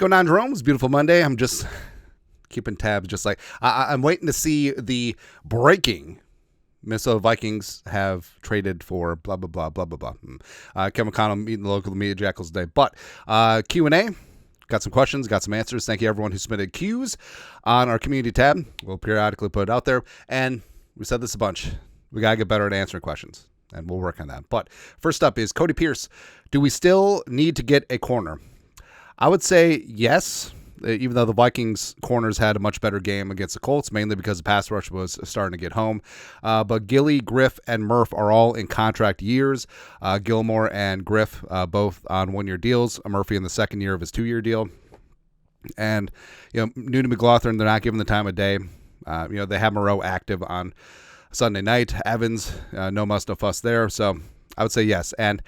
going on, Jeromes? Beautiful Monday. I'm just keeping tabs, just like I'm waiting to see the breaking. Minnesota Vikings have traded for blah, blah, blah, blah, blah, blah. Kevin McConnell meeting the local media jackals today. But Q&A, got some questions, got some answers. Thank you, everyone who submitted Qs on our community tab. We'll periodically put it out there. And we said this a bunch. We got to get better at answering questions, and we'll work on that. But first up is Cody Pierce. Do we still need to get a corner? I would say yes, even though the Vikings corners had a much better game against the Colts, mainly because the pass rush was starting to get home. But Gilly, Griff, and Murph are all in contract years. Gilmore and Griff both on one-year deals. Murphy in the second year of his two-year deal. And, Newton McLaughlin, they're not giving the time of day. They have Moreau active on Sunday night. Evans, no muss, no fuss there. So I would say yes. And,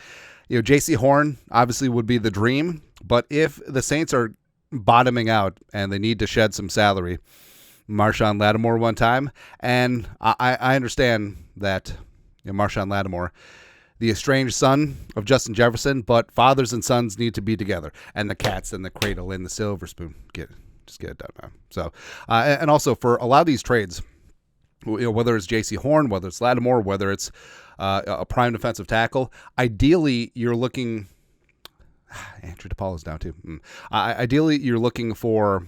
J.C. Horn obviously would be the dream. But if the Saints are bottoming out and they need to shed some salary, Marshawn Lattimore one time. And I understand that Marshawn Lattimore, the estranged son of Justin Jefferson, but fathers and sons need to be together. And the cat's in the cradle in the silver spoon. Just get it done now. So, and also for a lot of these trades, whether it's J.C. Horn, whether it's Lattimore, whether it's a prime defensive tackle, ideally you're looking... Andrew DePaul is down too. Ideally, you're looking for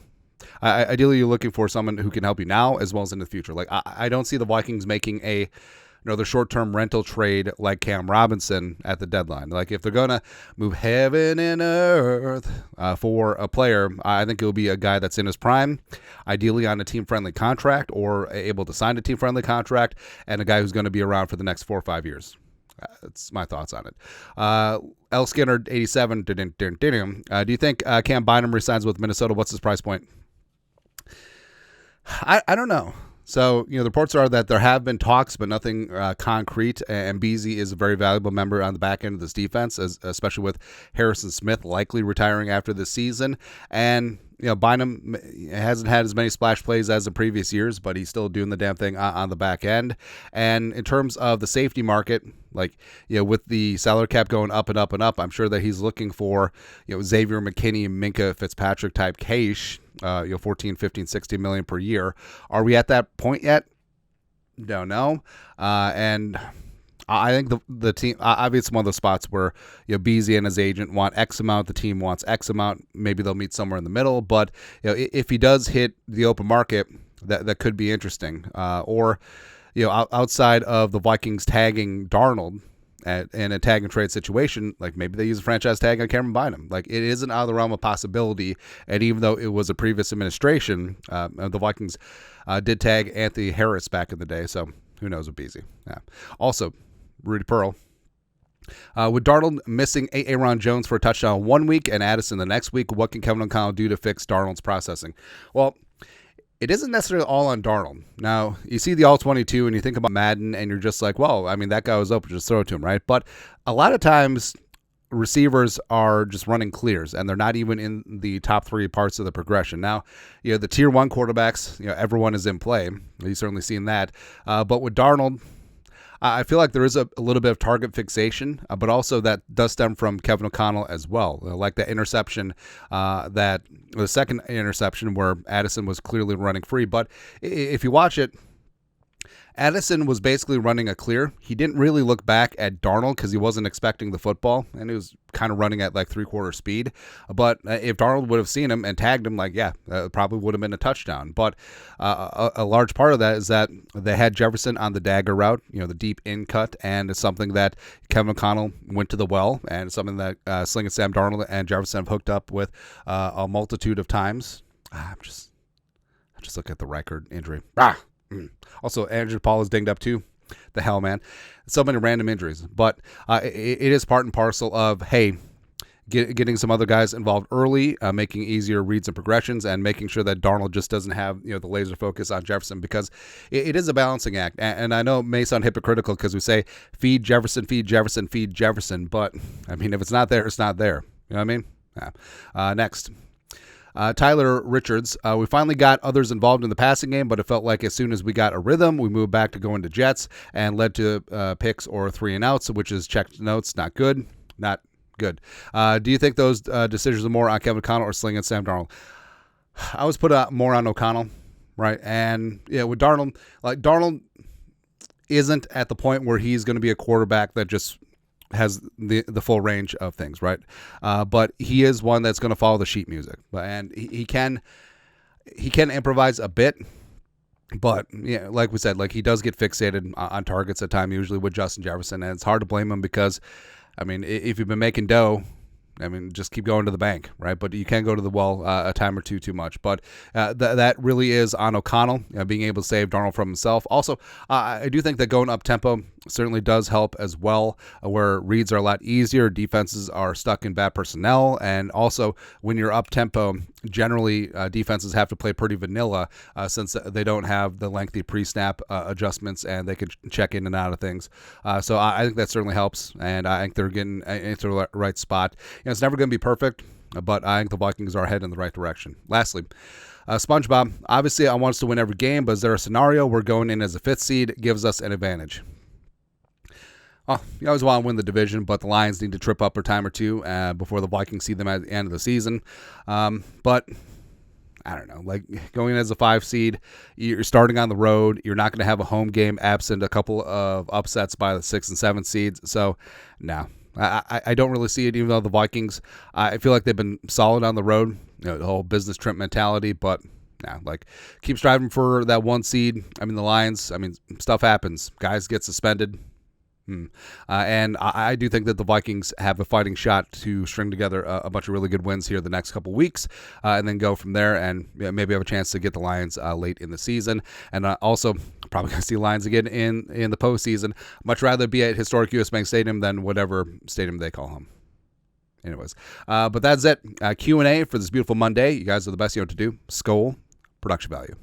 someone who can help you now as well as in the future. Like I don't see the Vikings making another short-term rental trade like Cam Robinson at the deadline. Like if they're gonna move heaven and earth for a player, I think it'll be a guy that's in his prime, ideally on a team-friendly contract or able to sign a team-friendly contract, and a guy who's going to be around for the next 4 or 5 years. That's my thoughts on it. L. Skinner, 87. Do you think Cam Bynum resigns with Minnesota? What's his price point? I don't know. So, the reports are that there have been talks, but nothing concrete. And Beezy is a very valuable member on the back end of this defense, especially with Harrison Smith likely retiring after this season. And, Bynum hasn't had as many splash plays as the previous years, but he's still doing the damn thing on the back end. And in terms of the safety market, with the salary cap going up and up and up, I'm sure that he's looking for, Xavier McKinney, Minka Fitzpatrick type cash, 14, 15, 16 million per year. Are we at that point yet? Don't know. And I think the team, obviously it's one of those spots where, Beezy and his agent want X amount, the team wants X amount. Maybe they'll meet somewhere in the middle. But, if he does hit the open market, that could be interesting. Or, outside of the Vikings tagging Darnold in a tag and trade situation, maybe they use a franchise tag on Cameron Bynum. It isn't out of the realm of possibility. And even though it was a previous administration, the Vikings did tag Anthony Harris back in the day. So who knows with Beezy. Yeah. Also, Rudy Pearl. With Darnold missing Aaron Jones for a touchdown 1 week and Addison the next week, what can Kevin O'Connell do to fix Darnold's processing? Well, it isn't necessarily all on Darnold. Now, you see the All-22 and you think about Madden and you're just like, well, that guy was open, just throw it to him, right? But a lot of times receivers are just running clears and they're not even in the top three parts of the progression. Now, the tier one quarterbacks, everyone is in play. You've certainly seen that. But with Darnold, I feel like there is a little bit of target fixation, but also that does stem from Kevin O'Connell as well. Like that interception, the second interception where Addison was clearly running free. But if you watch it, Addison was basically running a clear. He didn't really look back at Darnold because he wasn't expecting the football, and he was kind of running at 3/4 speed. But if Darnold would have seen him and tagged him, probably would have been a touchdown. But a large part of that is that they had Jefferson on the dagger route, the deep in cut, and it's something that Kevin O'Connell went to the well, and it's something that Sling and Sam Darnold and Jefferson have hooked up with a multitude of times. I just look at the record injury. Also, Andrew Paul is dinged up too. The hell, man. So many random injuries. But it is part and parcel of, hey, getting some other guys involved early, making easier reads and progressions, and making sure that Darnold just doesn't have the laser focus on Jefferson, because it is a balancing act. And I know it may sound hypocritical because we say feed Jefferson, feed Jefferson, feed Jefferson. But, if it's not there, it's not there. You know what I mean? Yeah. Next. Tyler Richards, we finally got others involved in the passing game, but it felt like as soon as we got a rhythm, we moved back to going to jets and led to picks or 3 and outs, which is checked notes, not good. Not Good. Do you think those decisions are more on Kevin O'Connell or slinging Sam Darnold? I was put more on O'Connell, right? And yeah, with Darnold, like Darnold isn't at the point where he's going to be a quarterback that just has the full range of things, right? But he is one that's going to follow the sheet music, and he can improvise a bit. But yeah, like we said, like he does get fixated on targets at time, usually with Justin Jefferson, and it's hard to blame him because, I mean, if you've been making dough, I mean, just keep going to the bank, right? But you can go to the well a time or two too much. But that really is on O'Connell, being able to save Darnold from himself. Also, I do think that going up tempo certainly does help as well, where reads are a lot easier, defenses are stuck in bad personnel, and also when you're up tempo, generally defenses have to play pretty vanilla since they don't have the lengthy pre-snap adjustments and they can check in and out of things. So I think that certainly helps, and I think they're getting into the right spot. It's never going to be perfect, but I think the Vikings are headed in the right direction. Lastly, SpongeBob, obviously I want us to win every game, but is there a scenario where going in as a 5th seed gives us an advantage? Well, you always want to win the division, but the Lions need to trip up a time or two before the Vikings see them at the end of the season. But I don't know, like going in as a 5 seed, you're starting on the road. You're not going to have a home game absent a couple of upsets by the 6 and 7 seeds. So, no, I don't really see it, even though the Vikings, I feel like they've been solid on the road, the whole business trip mentality, but yeah, like keep striving for that 1 seed. I mean, the Lions, stuff happens. Guys get suspended. And I do think that the Vikings have a fighting shot to string together a bunch of really good wins here the next couple weeks and then go from there and maybe have a chance to get the Lions late in the season. And also probably going to see Lions again in the postseason. Much rather be at historic US Bank Stadium than whatever stadium they call home. Anyways, but that's it. Q&A for this beautiful Monday. You guys are the best you know what to do. Skol, production value.